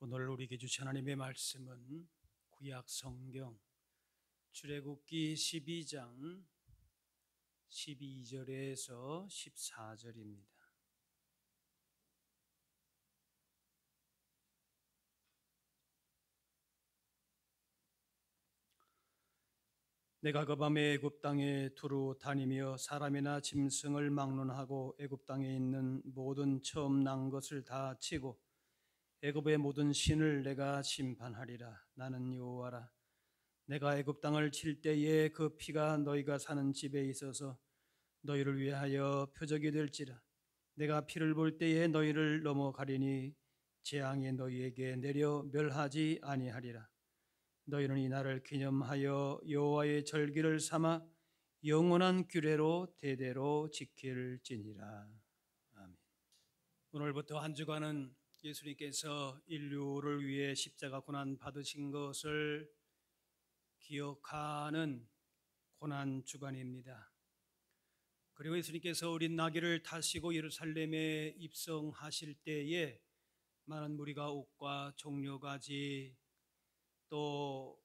오늘 우리에게 주신 하나님의 말씀은 구약 성경 출애굽기 12장 12절에서 14절입니다. 내가 그 밤에 애굽 땅에 두루 다니며 사람이나 짐승을 막론하고 애굽 땅에 있는 모든 처음 난 것을 다 치고 애굽의 모든 신을 내가 심판하리라. 나는 여호와라. 내가 애굽 땅을 칠 때에 그 피가 너희가 사는 집에 있어서 너희를 위하여 표적이 될지라. 내가 피를 볼 때에 너희를 넘어가리니 재앙이 너희에게 내려 멸하지 아니하리라. 너희는 이 날을 기념하여 여호와의 절기를 삼아 영원한 규례로 대대로 지킬지니라. 아멘. 오늘부터 한 주간은 예수님께서 인류를 위해 십자가 고난 받으신 것을 기억하는 고난 주간입니다. 그리고 예수님께서 어린 나귀를 타시고 예루살렘에 입성하실 때에 많은 무리가 옥과 종려가지 또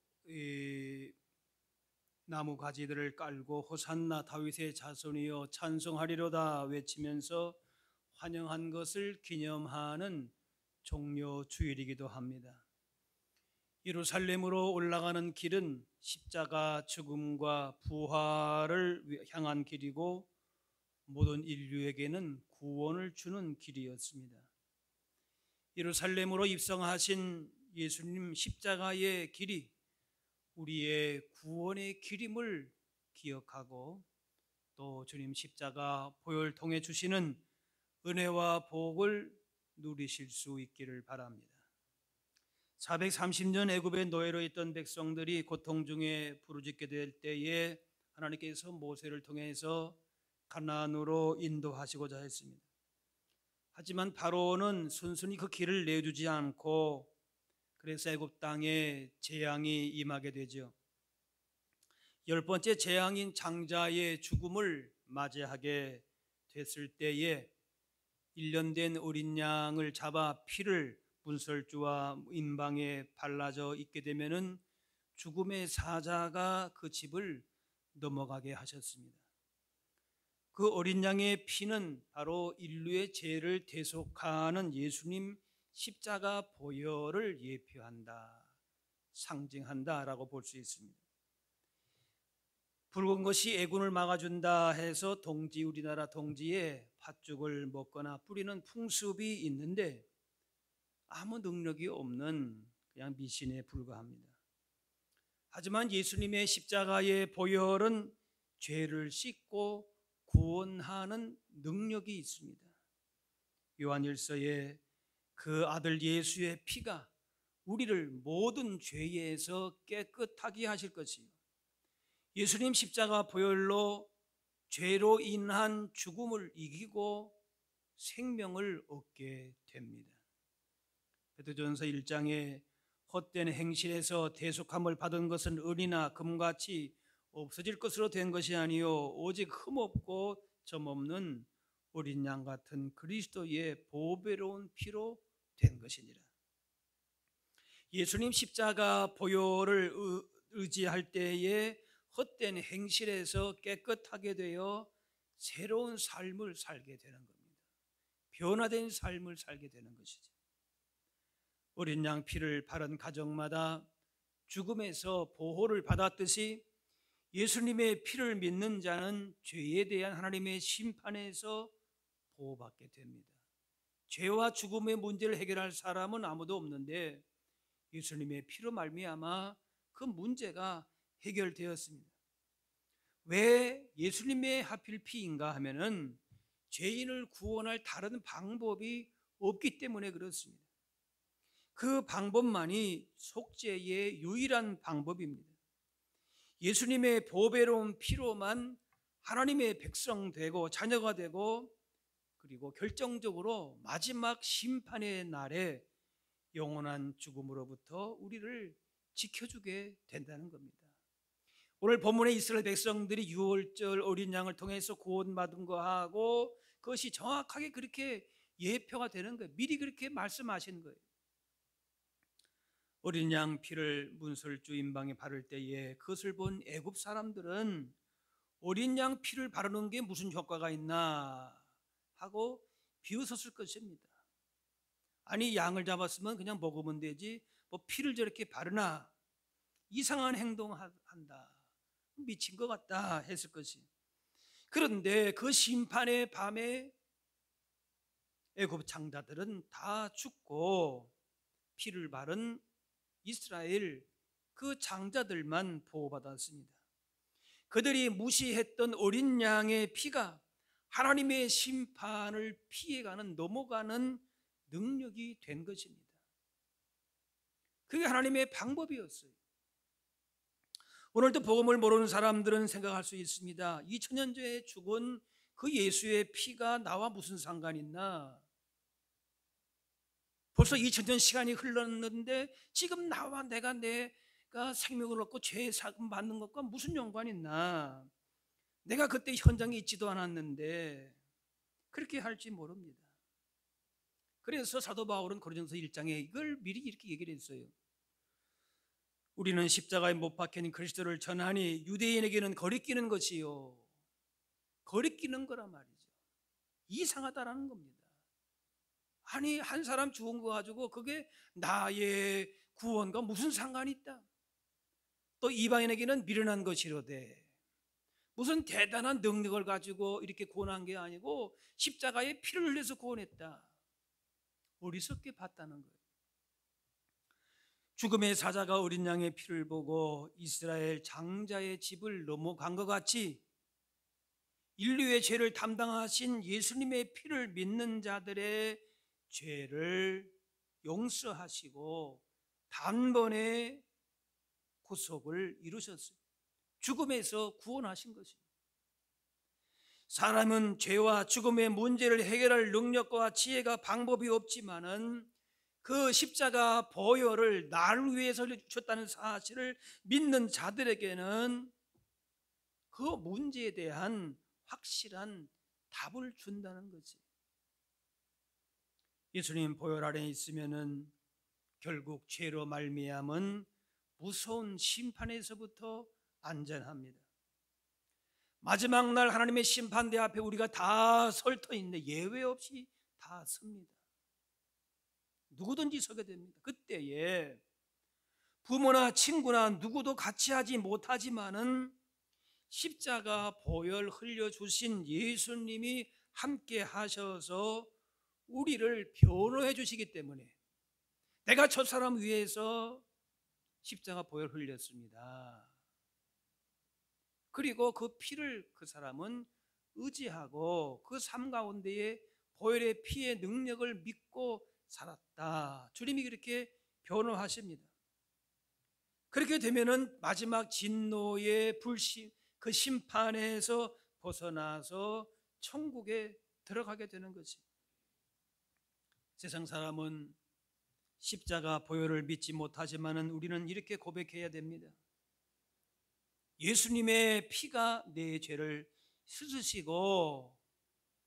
나무 가지들을 깔고 호산나 다윗의 자손이여 찬송하리로다 외치면서 환영한 것을 기념하는 종려 주일이기도 합니다. 예루살렘으로 올라가는 길은 십자가 죽음과 부활을 향한 길이고 모든 인류에게는 구원을 주는 길이었습니다. 예루살렘으로 입성하신 예수님 십자가의 길이 우리의 구원의 길임을 기억하고 또 주님 십자가 보혈을 통해 주시는 은혜와 복을 누리실 수 있기를 바랍니다. 430년 애굽의 노예로 있던 백성들이 고통 중에 부르짖게 될 때에 하나님께서 모세를 통해서 가나안으로 인도하시고자 했습니다. 하지만 바로는 순순히 그 길을 내주지 않고 그래서 애굽 땅에 재앙이 임하게 되죠. 10번째 재앙인 장자의 죽음을 맞이하게 됐을 때에 1년 된 어린 양을 잡아 피를 문설주와 임방에 발라져 있게 되면은 죽음의 사자가 그 집을 넘어가게 하셨습니다. 그 어린 양의 피는 바로 인류의 죄를 대속하는 예수님 십자가 보혈을 예표한다, 상징한다라고 볼 수 있습니다. 붉은 것이 애군을 막아준다 해서 우리나라 동지에 팥죽을 먹거나 뿌리는 풍습이 있는데 아무 능력이 없는 그냥 미신에 불과합니다. 하지만 예수님의 십자가의 보혈은 죄를 씻고 구원하는 능력이 있습니다. 요한일서에 그 아들 예수의 피가 우리를 모든 죄에서 깨끗하게 하실 것이요 예수님 십자가 보혈로 죄로 인한 죽음을 이기고 생명을 얻게 됩니다. 베드로전서 1장에 헛된 행실에서 대속함을 받은 것은 은이나 금같이 없어질 것으로 된 것이 아니요 오직 흠없고 점없는 어린 양 같은 그리스도의 보배로운 피로 된 것이니라. 예수님 십자가 보혈을 의지할 때에 헛된 행실에서 깨끗하게 되어 새로운 삶을 살게 되는 겁니다. 변화된 삶을 살게 되는 것이죠. 어린 양 피를 바른 가정마다 죽음에서 보호를 받았듯이 예수님의 피를 믿는 자는 죄에 대한 하나님의 심판에서 보호받게 됩니다. 죄와 죽음의 문제를 해결할 사람은 아무도 없는데 예수님의 피로 말미암아 그 문제가 해결되었습니다. 왜 예수님의 하필 피인가 하면은 죄인을 구원할 다른 방법이 없기 때문에 그렇습니다. 그 방법만이 속죄의 유일한 방법입니다. 예수님의 보배로운 피로만 하나님의 백성 되고 자녀가 되고 그리고 결정적으로 마지막 심판의 날에 영원한 죽음으로부터 우리를 지켜주게 된다는 겁니다. 오늘 본문의 이스라엘 백성들이 유월절 어린 양을 통해서 구원받은 거하고 그것이 정확하게 그렇게 예표가 되는 거예요. 미리 그렇게 말씀하신 거예요. 어린 양 피를 문설주 임방에 바를 때에 그것을 본 애굽 사람들은 어린 양 피를 바르는 게 무슨 효과가 있나 하고 비웃었을 것입니다. 아니, 양을 잡았으면 그냥 먹으면 되지 뭐 피를 저렇게 바르나, 이상한 행동한다, 미친 것 같다 했을 것이. 그런데 그 심판의 밤에 애굽 장자들은 다 죽고 피를 바른 이스라엘 그 장자들만 보호받았습니다. 그들이 무시했던 어린 양의 피가 하나님의 심판을 피해가는, 넘어가는 능력이 된 것입니다. 그게 하나님의 방법이었어요. 오늘도 복음을 모르는 사람들은 생각할 수 있습니다. 2000년 전에 죽은 그 예수의 피가 나와 무슨 상관이 있나? 벌써 2000년 시간이 흘렀는데 지금 나와 내가 생명을 얻고 죄 사금 받는 것과 무슨 연관이 있나? 내가 그때 현장에 있지도 않았는데 그렇게 할지 모릅니다. 그래서 사도 바울은 고린도서 1장에 이걸 미리 이렇게 얘기를 했어요. 우리는 십자가에 못 박힌 그리스도를 전하니 유대인에게는 거리끼는 것이요, 거리끼는 거란 말이죠. 이상하다라는 겁니다. 아니, 한 사람 죽은 거 가지고 그게 나의 구원과 무슨 상관이 있다? 또 이방인에게는 미련한 것이로되 무슨 대단한 능력을 가지고 이렇게 구원한 게 아니고 십자가에 피를 흘려서 구원했다. 어리석게 봤다는 거예요. 죽음의 사자가 어린 양의 피를 보고 이스라엘 장자의 집을 넘어간 것 같이 인류의 죄를 담당하신 예수님의 피를 믿는 자들의 죄를 용서하시고 단번에 구속을 이루셨어요. 죽음에서 구원하신 것입니다. 사람은 죄와 죽음의 문제를 해결할 능력과 지혜가 방법이 없지만은 그 십자가 보혈을 나를 위해서 주셨다는 사실을 믿는 자들에게는 그 문제에 대한 확실한 답을 준다는 거지. 예수님 보혈 아래 있으면은 결국 죄로 말미암은 무서운 심판에서부터 안전합니다. 마지막 날 하나님의 심판대 앞에 우리가 다 설터 있는데 예외 없이 다 섭니다. 누구든지 서게 됩니다. 그때에 부모나 친구나 누구도 같이 하지 못하지만은 십자가 보혈 흘려주신 예수님이 함께 하셔서 우리를 변호해 주시기 때문에 내가 저 사람 위해서 십자가 보혈 흘렸습니다. 그리고 그 피를 그 사람은 의지하고 그 삶 가운데에 보혈의 피의 능력을 믿고 살았다. 주님이 그렇게 변호하십니다. 그렇게 되면은 마지막 진노의 불신, 그 심판에서 벗어나서 천국에 들어가게 되는 거지. 세상 사람은 십자가 보혈을 믿지 못하지만은 우리는 이렇게 고백해야 됩니다. 예수님의 피가 내 죄를 씻으시고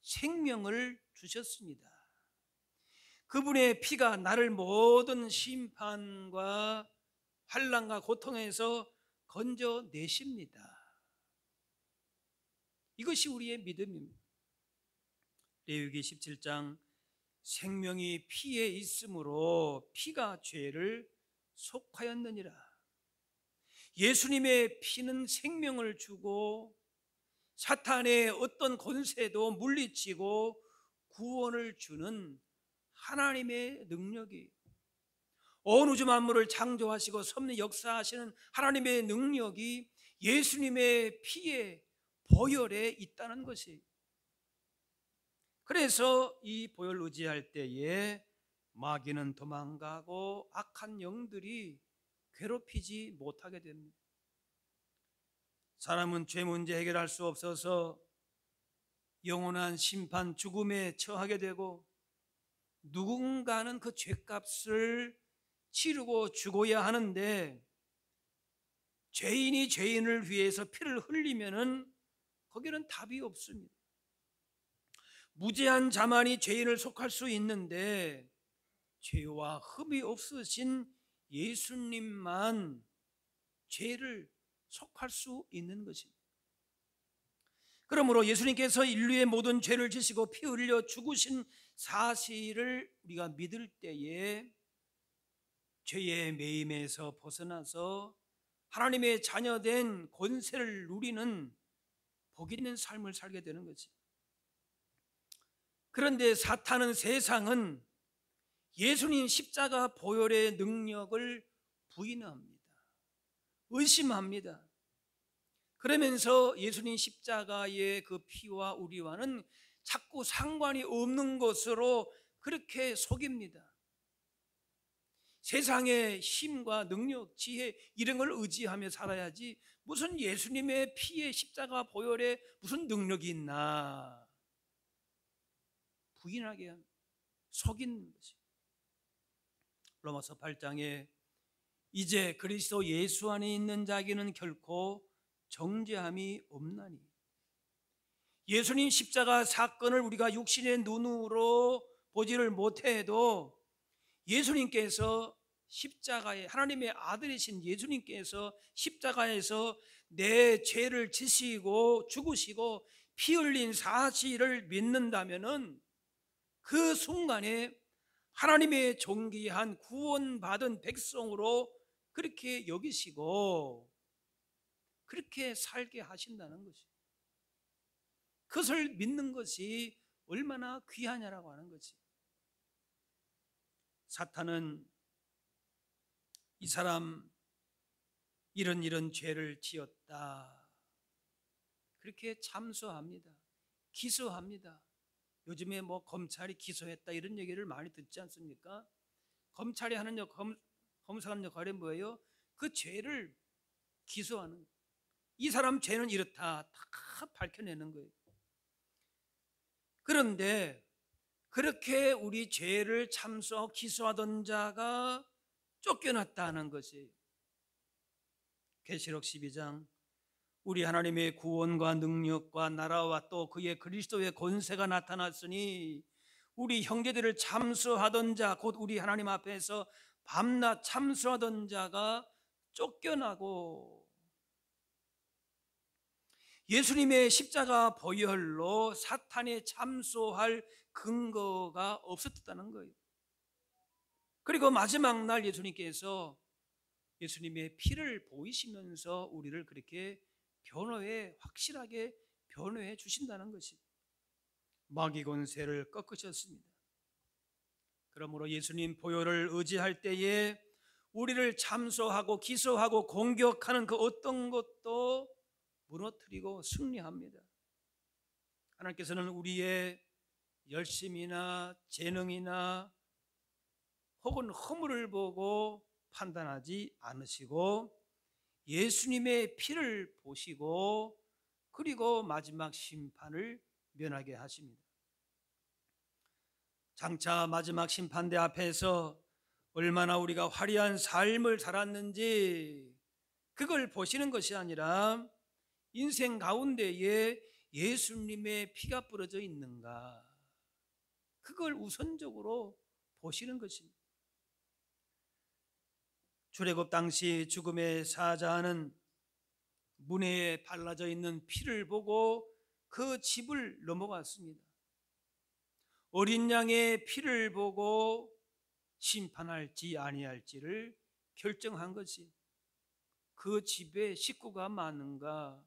생명을 주셨습니다. 그분의 피가 나를 모든 심판과 환난과 고통에서 건져내십니다. 이것이 우리의 믿음입니다. 레위기 17장 생명이 피에 있으므로 피가 죄를 속하였느니라. 예수님의 피는 생명을 주고 사탄의 어떤 권세도 물리치고 구원을 주는 하나님의 능력이, 온 우주 만물을 창조하시고 섭리 역사하시는 하나님의 능력이 예수님의 피에 보혈에 있다는 것이. 그래서 이 보혈 의지할 때에 마귀는 도망가고 악한 영들이 괴롭히지 못하게 됩니다. 사람은 죄 문제 해결할 수 없어서 영원한 심판, 죽음에 처하게 되고 누군가는 그 죄값을 치르고 죽어야 하는데 죄인이 죄인을 위해서 피를 흘리면은 거기는 답이 없습니다. 무죄한 자만이 죄인을 속할 수 있는데 죄와 흠이 없으신 예수님만 죄를 속할 수 있는 것입니다. 그러므로 예수님께서 인류의 모든 죄를 지시고 피 흘려 죽으신 사실을 우리가 믿을 때에 죄의 매임에서 벗어나서 하나님의 자녀된 권세를 누리는 복 있는 삶을 살게 되는 거지. 그런데 사탄은, 세상은 예수님 십자가 보혈의 능력을 부인합니다. 의심합니다. 그러면서 예수님 십자가의 그 피와 우리와는 자꾸 상관이 없는 것으로 그렇게 속입니다. 세상의 힘과 능력, 지혜 이런 걸 의지하며 살아야지 무슨 예수님의 피에 십자가 보혈에 무슨 능력이 있나 부인하게 속이는 것이. 로마서 8장에 이제 그리스도 예수 안에 있는 자에게는 결코 정죄함이 없나니, 예수님 십자가 사건을 우리가 육신의 눈으로 보지를 못해도 예수님께서 십자가에, 하나님의 아들이신 예수님께서 십자가에서 내 죄를 지시고 죽으시고 피 흘린 사실을 믿는다면은 그 순간에 하나님의 존귀한 구원받은 백성으로 그렇게 여기시고 그렇게 살게 하신다는 것이, 그것을 믿는 것이 얼마나 귀하냐라고 하는 거지. 사탄은 이 사람 이런 죄를 지었다 그렇게 참소합니다. 기소합니다. 요즘에 뭐 검찰이 기소했다 이런 얘기를 많이 듣지 않습니까? 검찰이 하는 검사하는 역할이 뭐예요? 그 죄를 기소하는 거예요. 이 사람 죄는 이렇다 다 밝혀내는 거예요. 그런데 그렇게 우리 죄를 참소하고 기소하던 자가 쫓겨났다는 것이, 계시록 12장 우리 하나님의 구원과 능력과 나라와 또 그의 그리스도의 권세가 나타났으니 우리 형제들을 참소하던 자, 곧 우리 하나님 앞에서 밤낮 참소하던 자가 쫓겨나고 예수님의 십자가 보혈로 사탄에 참소할 근거가 없었다는 거예요. 그리고 마지막 날 예수님께서 예수님의 피를 보이시면서 우리를 그렇게 확실하게 변호해 주신다는 것이, 마귀 권세를 꺾으셨습니다. 그러므로 예수님 보혈을 의지할 때에 우리를 참소하고 기소하고 공격하는 그 어떤 것도 무너뜨리고 승리합니다. 하나님께서는 우리의 열심이나 재능이나 혹은 허물을 보고 판단하지 않으시고 예수님의 피를 보시고 그리고 마지막 심판을 면하게 하십니다. 장차 마지막 심판대 앞에서 얼마나 우리가 화려한 삶을 살았는지 그걸 보시는 것이 아니라 인생 가운데에 예수님의 피가 뿌려져 있는가, 그걸 우선적으로 보시는 것입니다. 출애굽 당시 죽음의 사자는 문에 발라져 있는 피를 보고 그 집을 넘어갔습니다. 어린 양의 피를 보고 심판할지 아니할지를 결정한 것이, 그 집에 식구가 많은가,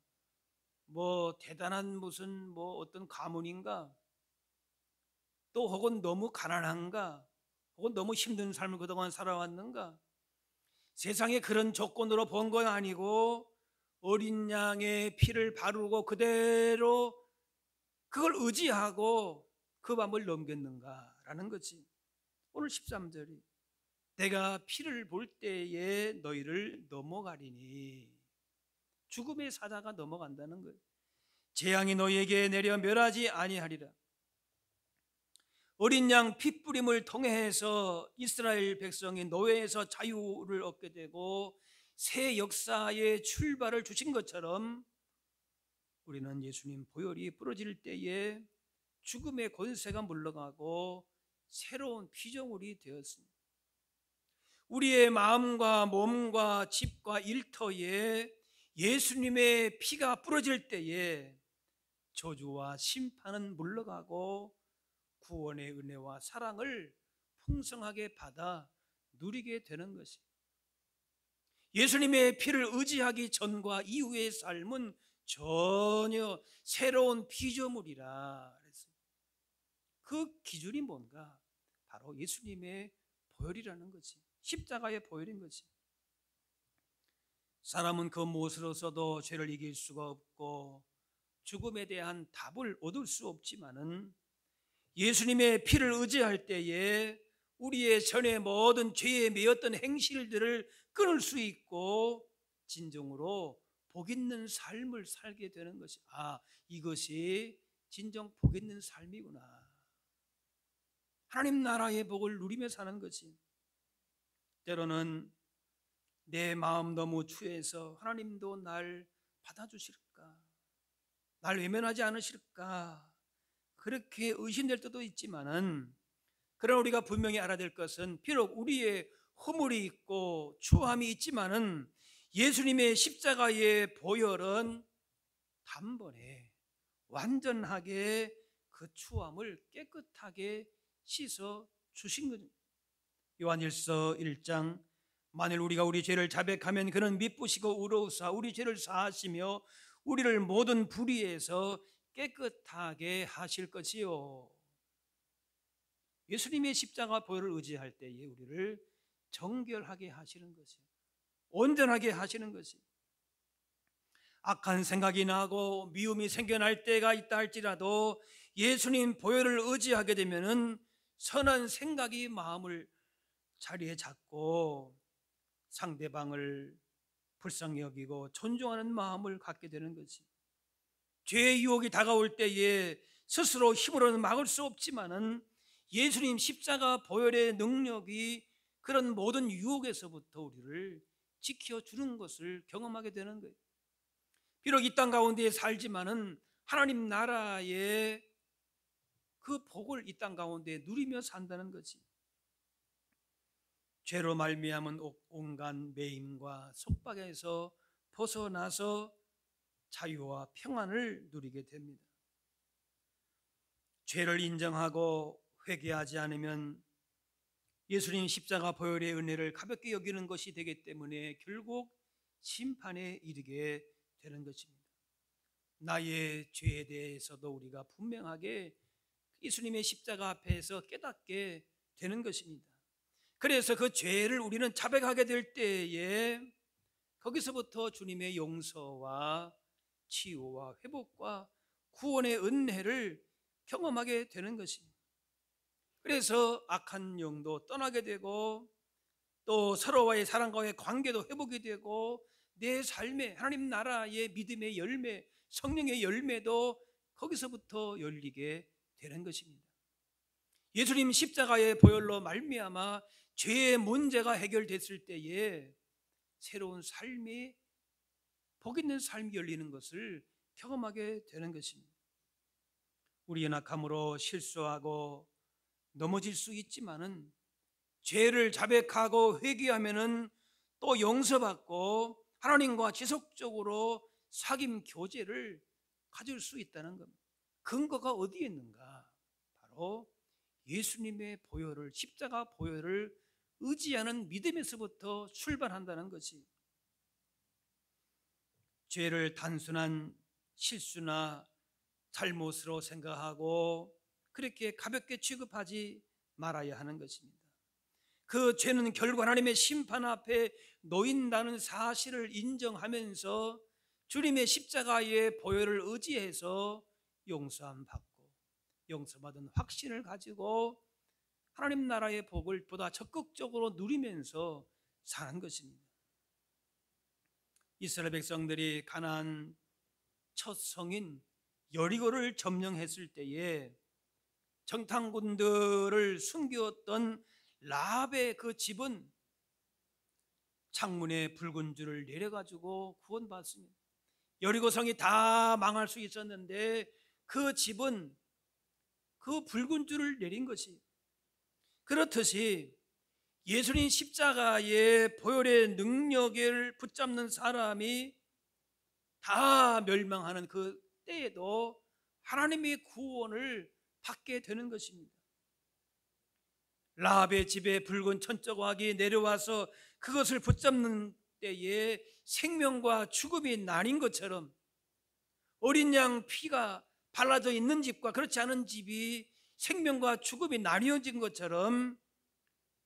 뭐 대단한 무슨 뭐 어떤 가문인가, 또 혹은 너무 가난한가, 혹은 너무 힘든 삶을 그동안 살아왔는가, 세상에 그런 조건으로 본 건 아니고 어린 양의 피를 바르고 그대로 그걸 의지하고 그 밤을 넘겼는가라는 거지. 오늘 13절이 내가 피를 볼 때에 너희를 넘어가리니, 죽음의 사자가 넘어간다는 거예요. 재앙이 너희에게 내려 멸하지 아니하리라. 어린 양 피뿌림을 통해서 이스라엘 백성이 노예에서 자유를 얻게 되고 새 역사의 출발을 주신 것처럼 우리는 예수님 보혈이 부러질 때에 죽음의 권세가 물러가고 새로운 피조물이 되었습니다. 우리의 마음과 몸과 집과 일터에 예수님의 피가 뿌려질 때에 저주와 심판은 물러가고 구원의 은혜와 사랑을 풍성하게 받아 누리게 되는 것입니다. 예수님의 피를 의지하기 전과 이후의 삶은 전혀 새로운 피조물이라 그랬습니다. 그 기준이 뭔가? 바로 예수님의 보혈이라는 거지. 십자가의 보혈인 거지. 사람은 그 무엇으로서도 죄를 이길 수가 없고 죽음에 대한 답을 얻을 수 없지만은 예수님의 피를 의지할 때에 우리의 전에 모든 죄에 매였던 행실들을 끊을 수 있고 진정으로 복 있는 삶을 살게 되는 것이, 이것이 진정 복 있는 삶이구나. 하나님 나라의 복을 누리며 사는 것이. 때로는 내 마음 너무 추해서 하나님도 날 받아주실까, 날 외면하지 않으실까, 그렇게 의심될 때도 있지만은, 그러나 우리가 분명히 알아야 될 것은 비록 우리의 허물이 있고 추함이 있지만은 예수님의 십자가의 보혈은 단번에 완전하게 그 추함을 깨끗하게 씻어 주신 거죠. 요한일서 1장, 만일 우리가 우리 죄를 자백하면 그는 미쁘시고 의로우사 우리 죄를 사하시며 우리를 모든 불의에서 깨끗하게 하실 것이요. 예수님의 십자가 보혈을 의지할 때에 우리를 정결하게 하시는 것이요, 온전하게 하시는 것이요. 악한 생각이 나고 미움이 생겨날 때가 있다 할지라도 예수님 보혈을 의지하게 되면은 선한 생각이 마음을 자리에 잡고 상대방을 불쌍히 여기고 존중하는 마음을 갖게 되는 것이. 죄의 유혹이 다가올 때에 스스로 힘으로는 막을 수 없지만은 예수님 십자가 보혈의 능력이 그런 모든 유혹에서부터 우리를 지켜주는 것을 경험하게 되는 거예요. 비록 이 땅 가운데 살지만은 하나님 나라의 그 복을 이 땅 가운데 누리며 산다는 거지. 죄로 말미암은 온갖 매임과 속박에서 벗어나서 자유와 평안을 누리게 됩니다. 죄를 인정하고 회개하지 않으면 예수님 십자가 보혈의 은혜를 가볍게 여기는 것이 되기 때문에 결국 심판에 이르게 되는 것입니다. 나의 죄에 대해서도 우리가 분명하게 예수님의 십자가 앞에서 깨닫게 되는 것입니다. 그래서 그 죄를 우리는 자백하게 될 때에 거기서부터 주님의 용서와 치유와 회복과 구원의 은혜를 경험하게 되는 것입니다. 그래서 악한 영도 떠나게 되고 또 서로와의 사랑과의 관계도 회복이 되고 내 삶에 하나님 나라의 믿음의 열매, 성령의 열매도 거기서부터 열리게 되는 것입니다. 예수님 십자가의 보혈로 말미암아 죄의 문제가 해결됐을 때에 새로운 삶이, 복 있는 삶이 열리는 것을 경험하게 되는 것입니다. 우리 연약함으로 실수하고 넘어질 수 있지만은 죄를 자백하고 회개하면은 또 용서받고 하나님과 지속적으로 사귐 교제를 가질 수 있다는 겁니다. 근거가 어디에 있는가? 바로 예수님의 보혈을, 십자가 보혈을 의지하는 믿음에서부터 출발한다는 것이. 죄를 단순한 실수나 잘못으로 생각하고 그렇게 가볍게 취급하지 말아야 하는 것입니다. 그 죄는 결국 하나님의 심판 앞에 놓인다는 사실을 인정하면서 주님의 십자가의 보혈을 의지해서 용서함 받고 용서받은 확신을 가지고 하나님 나라의 복을 보다 적극적으로 누리면서 사는 것입니다. 이스라엘 백성들이 가나안 첫 성인 여리고를 점령했을 때에 정탐꾼들을 숨겼던 라합의 그 집은 창문에 붉은 줄을 내려가지고 구원받습니다. 여리고 성이 다 망할 수 있었는데 그 집은 그 붉은 줄을 내린 것이. 그렇듯이 예수님 십자가의 보혈의 능력을 붙잡는 사람이 다 멸망하는 그 때에도 하나님의 구원을 받게 되는 것입니다. 라합의 집에 붉은 천적왕이 내려와서 그것을 붙잡는 때에 생명과 죽음이 나뉜 것처럼, 어린 양 피가 발라져 있는 집과 그렇지 않은 집이 생명과 죽음이 나뉘어진 것처럼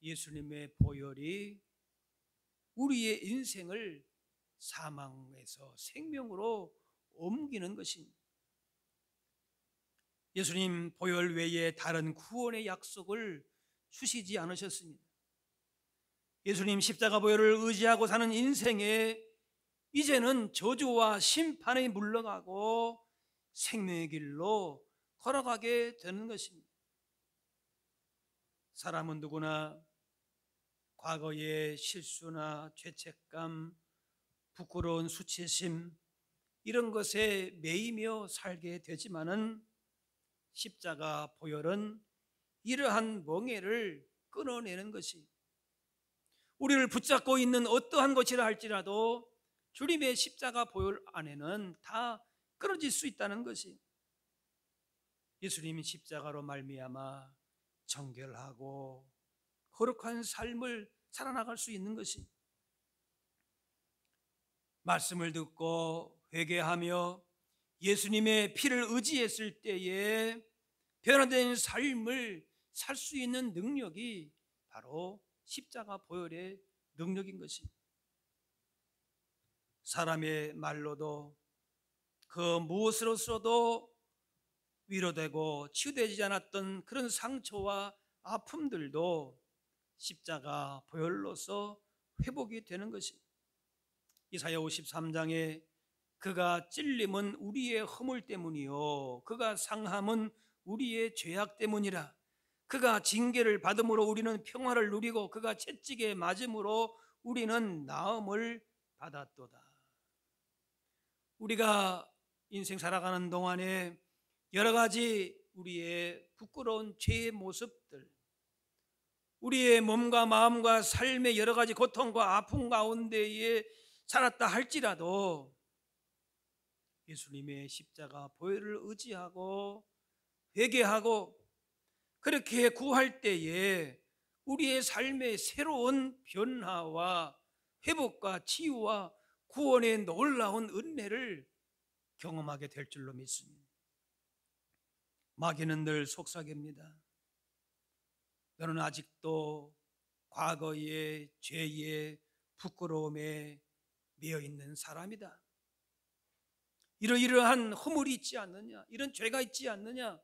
예수님의 보혈이 우리의 인생을 사망에서 생명으로 옮기는 것입니다. 예수님 보혈 외에 다른 구원의 약속을 주시지 않으셨습니다. 예수님 십자가 보혈을 의지하고 사는 인생에 이제는 저주와 심판에 물러가고 생명의 길로 걸어가게 되는 것입니다. 사람은 누구나 과거의 실수나 죄책감, 부끄러운 수치심, 이런 것에 매이며 살게 되지만은 십자가 보혈은 이러한 멍에를 끊어내는 것이, 우리를 붙잡고 있는 어떠한 것이라 할지라도 주님의 십자가 보혈 안에는 다 끊어질 수 있다는 것이, 예수님이 십자가로 말미암아 정결하고 거룩한 삶을 살아나갈 수 있는 것이, 말씀을 듣고 회개하며 예수님의 피를 의지했을 때에 변화된 삶을 살 수 있는 능력이 바로 십자가 보혈의 능력인 것입니다. 사람의 말로도 그 무엇으로서도 위로되고 치유되지 않았던 그런 상처와 아픔들도 십자가 보혈로서 회복이 되는 것입니다. 이사야 53장에 그가 찔림은 우리의 허물 때문이요 그가 상함은 우리의 죄악 때문이라, 그가 징계를 받음으로 우리는 평화를 누리고 그가 채찍에 맞음으로 우리는 나음을 받았도다. 우리가 인생 살아가는 동안에 여러 가지 우리의 부끄러운 죄의 모습들, 우리의 몸과 마음과 삶의 여러 가지 고통과 아픔 가운데에 살았다 할지라도 예수님의 십자가 보혈을 의지하고 회개하고 그렇게 구할 때에 우리의 삶의 새로운 변화와 회복과 치유와 구원의 놀라운 은혜를 경험하게 될 줄로 믿습니다. 마귀는 늘 속삭입니다. 너는 아직도 과거의 죄의 부끄러움에 매여 있는 사람이다. 이러이러한 허물이 있지 않느냐, 이런 죄가 있지 않느냐,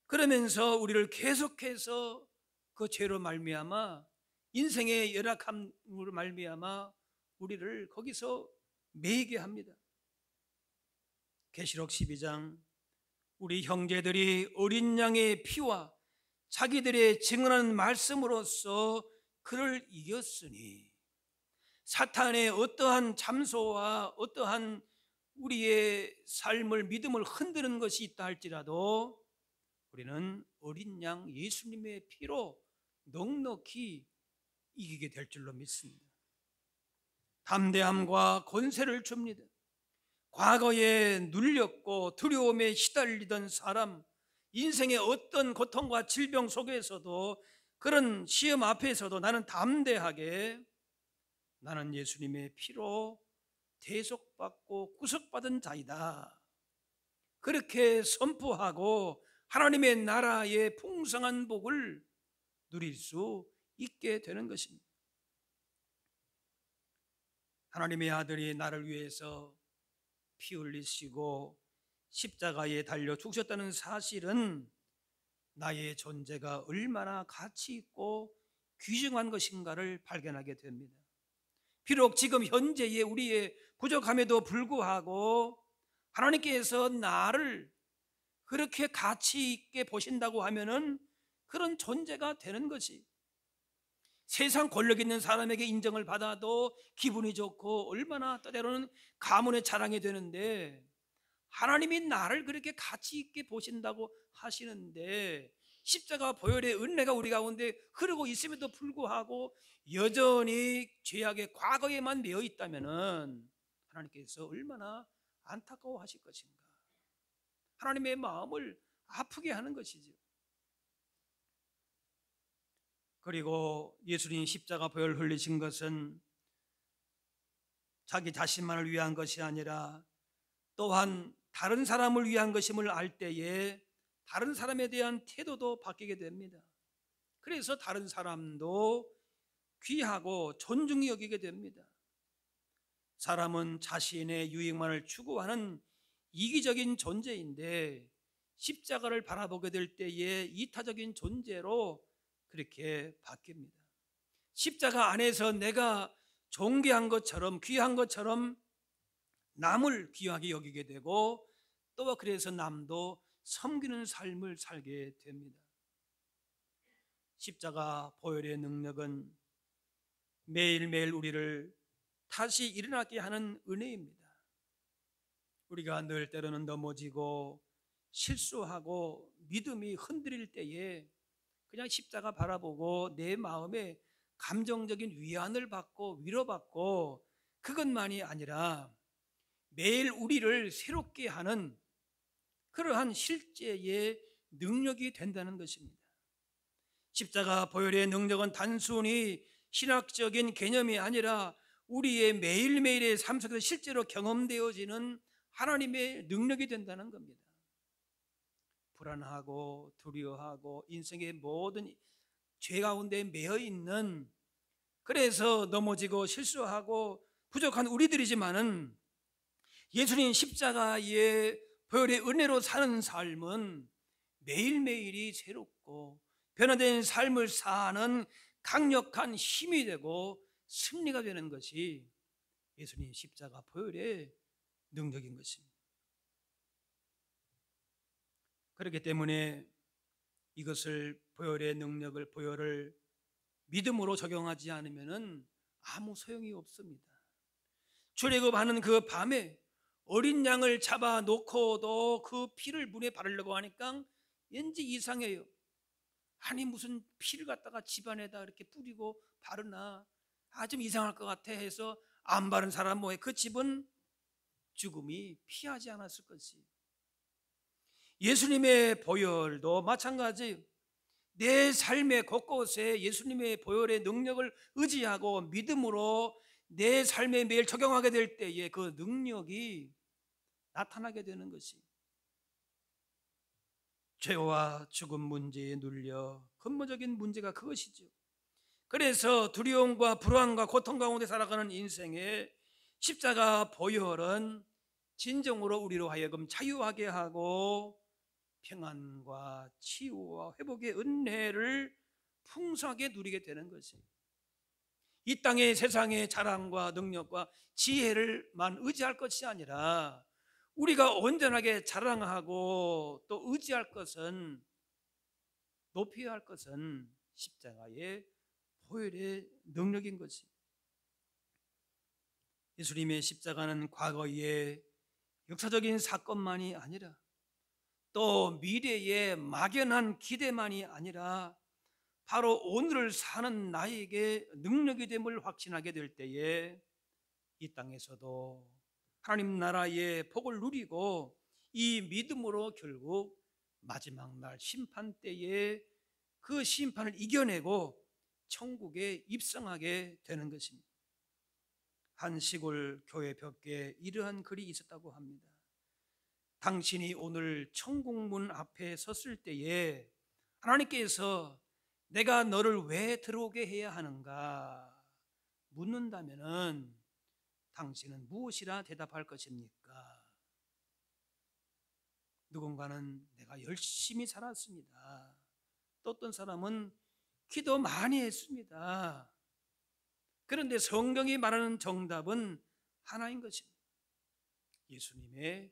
그러면서 우리를 계속해서 그 죄로 말미암아 인생의 열악함으로 말미암아 우리를 거기서 매이게 합니다. 계시록 12장, 우리 형제들이 어린 양의 피와 자기들의 증언하는 말씀으로써 그를 이겼으니, 사탄의 어떠한 잠소와 어떠한 우리의 삶을 믿음을 흔드는 것이 있다 할지라도 우리는 어린 양 예수님의 피로 넉넉히 이기게 될 줄로 믿습니다. 담대함과 권세를 줍니다. 과거에 눌렸고 두려움에 시달리던 사람, 인생의 어떤 고통과 질병 속에서도, 그런 시험 앞에서도 나는 담대하게 나는 예수님의 피로 대속받고 구속받은 자이다, 그렇게 선포하고 하나님의 나라의 풍성한 복을 누릴 수 있게 되는 것입니다. 하나님의 아들이 나를 위해서 피 흘리시고 십자가에 달려 죽으셨다는 사실은 나의 존재가 얼마나 가치 있고 귀중한 것인가를 발견하게 됩니다. 비록 지금 현재의 우리의 부족함에도 불구하고 하나님께서 나를 그렇게 가치 있게 보신다고 하면은 그런 존재가 되는 것이, 세상 권력 있는 사람에게 인정을 받아도 기분이 좋고 얼마나 때로는 가문의 자랑이 되는데, 하나님이 나를 그렇게 가치 있게 보신다고 하시는데 십자가 보혈의 은혜가 우리 가운데 흐르고 있음에도 불구하고 여전히 죄악의 과거에만 매여 있다면은 하나님께서 얼마나 안타까워하실 것인가. 하나님의 마음을 아프게 하는 것이죠. 그리고 예수님 십자가 보혈 흘리신 것은 자기 자신만을 위한 것이 아니라 또한 다른 사람을 위한 것임을 알 때에 다른 사람에 대한 태도도 바뀌게 됩니다. 그래서 다른 사람도 귀하고 존중히 여기게 됩니다. 사람은 자신의 유익만을 추구하는 이기적인 존재인데 십자가를 바라보게 될 때에 이타적인 존재로 그렇게 바뀝니다. 십자가 안에서 내가 존귀한 것처럼 귀한 것처럼 남을 귀하게 여기게 되고 또 그래서 남도 섬기는 삶을 살게 됩니다. 십자가 보혈의 능력은 매일매일 우리를 다시 일어나게 하는 은혜입니다. 우리가 늘 때로는 넘어지고 실수하고 믿음이 흔들릴 때에 그냥 십자가 바라보고 내 마음에 감정적인 위안을 받고 위로받고 그것만이 아니라 매일 우리를 새롭게 하는 그러한 실제의 능력이 된다는 것입니다. 십자가 보혈의 능력은 단순히 신학적인 개념이 아니라 우리의 매일매일의 삶 속에서 실제로 경험되어지는 하나님의 능력이 된다는 겁니다. 불안하고 두려워하고 인생의 모든 죄 가운데 매여 있는, 그래서 넘어지고 실수하고 부족한 우리들이지만은 예수님 십자가의 보혈의 은혜로 사는 삶은 매일매일이 새롭고 변화된 삶을 사는 강력한 힘이 되고 승리가 되는 것이 예수님 십자가 보혈의 능력인 것입니다. 그렇기 때문에 이것을 보혈의 능력을 보혈을 믿음으로 적용하지 않으면은 아무 소용이 없습니다. 출애굽하는 그 밤에 어린 양을 잡아 놓고도 그 피를 문에 바르려고 하니까 왠지 이상해요. 아니 무슨 피를 갖다가 집안에다 이렇게 뿌리고 바르나 좀 이상할 것 같아 해서 안 바른 사람 뭐해. 그 집은 죽음이 피하지 않았을 것이. 예수님의 보혈도 마찬가지. 내 삶의 곳곳에 예수님의 보혈의 능력을 의지하고 믿음으로 내 삶에 매일 적용하게 될 때에 그 능력이 나타나게 되는 것이, 죄와 죽음 문제에 눌려 근본적인 문제가 그것이죠. 그래서 두려움과 불안과 고통 가운데 살아가는 인생에 십자가 보혈은 진정으로 우리로 하여금 자유하게 하고 평안과 치유와 회복의 은혜를 풍성하게 누리게 되는 것이, 이 땅의 세상의 자랑과 능력과 지혜를만 의지할 것이 아니라 우리가 온전하게 자랑하고 또 의지할 것은, 높여야 할 것은 십자가의 보혈의 능력인 것이. 예수님의 십자가는 과거의 역사적인 사건만이 아니라 또 미래의 막연한 기대만이 아니라 바로 오늘을 사는 나에게 능력이 됨을 확신하게 될 때에 이 땅에서도 하나님 나라의 복을 누리고 이 믿음으로 결국 마지막 날 심판 때에 그 심판을 이겨내고 천국에 입성하게 되는 것입니다. 한 시골 교회 벽에 이러한 글이 있었다고 합니다. 당신이 오늘 천국문 앞에 섰을 때에 하나님께서 내가 너를 왜 들어오게 해야 하는가 묻는다면은 당신은 무엇이라 대답할 것입니까? 누군가는 내가 열심히 살았습니다. 또 어떤 사람은 기도 많이 했습니다. 그런데 성경이 말하는 정답은 하나인 것입니다. 예수님의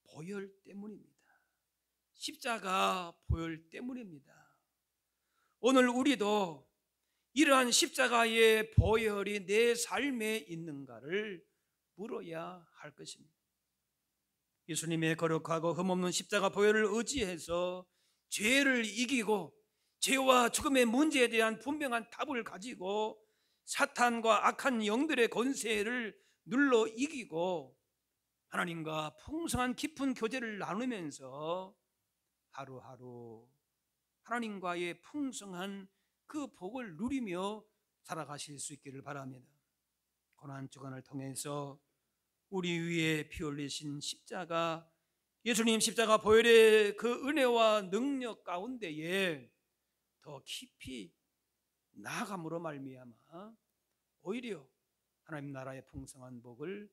보혈 때문입니다. 십자가 보혈 때문입니다. 오늘 우리도 이러한 십자가의 보혈이 내 삶에 있는가를 물어야 할 것입니다. 예수님의 거룩하고 흠없는 십자가 보혈을 의지해서 죄를 이기고 죄와 죽음의 문제에 대한 분명한 답을 가지고 사탄과 악한 영들의 권세를 눌러 이기고 하나님과 풍성한 깊은 교제를 나누면서 하루하루 하나님과의 풍성한 그 복을 누리며 살아가실 수 있기를 바랍니다. 고난 주간을 통해서 우리 위에 피 흘리신 십자가, 예수님 십자가 보혈의 그 은혜와 능력 가운데에 더 깊이 나아감으로 말미암아 오히려 하나님 나라의 풍성한 복을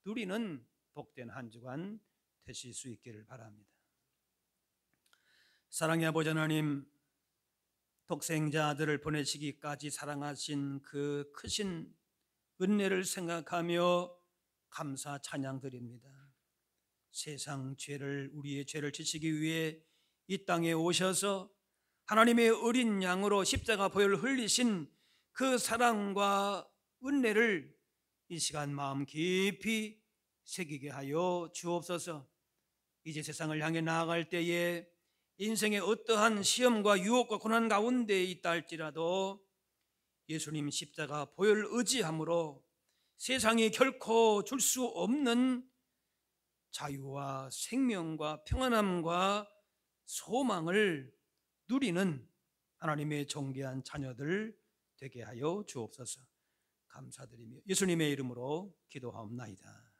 누리는 복된 한 주간 되실 수 있기를 바랍니다. 사랑의 아버지 하나님, 독생자 아들을 보내시기까지 사랑하신 그 크신 은혜를 생각하며 감사 찬양 드립니다. 세상 죄를, 우리의 죄를 지시기 위해 이 땅에 오셔서 하나님의 어린 양으로 십자가 보혈을 흘리신 그 사랑과 은혜를 이 시간 마음 깊이 새기게 하여 주옵소서. 이제 세상을 향해 나아갈 때에 인생의 어떠한 시험과 유혹과 고난 가운데 있다 할지라도 예수님 십자가 보혈을 의지함으로 세상이 결코 줄 수 없는 자유와 생명과 평안함과 소망을 누리는 하나님의 존귀한 자녀들 되게 하여 주옵소서. 감사드리며 예수님의 이름으로 기도하옵나이다.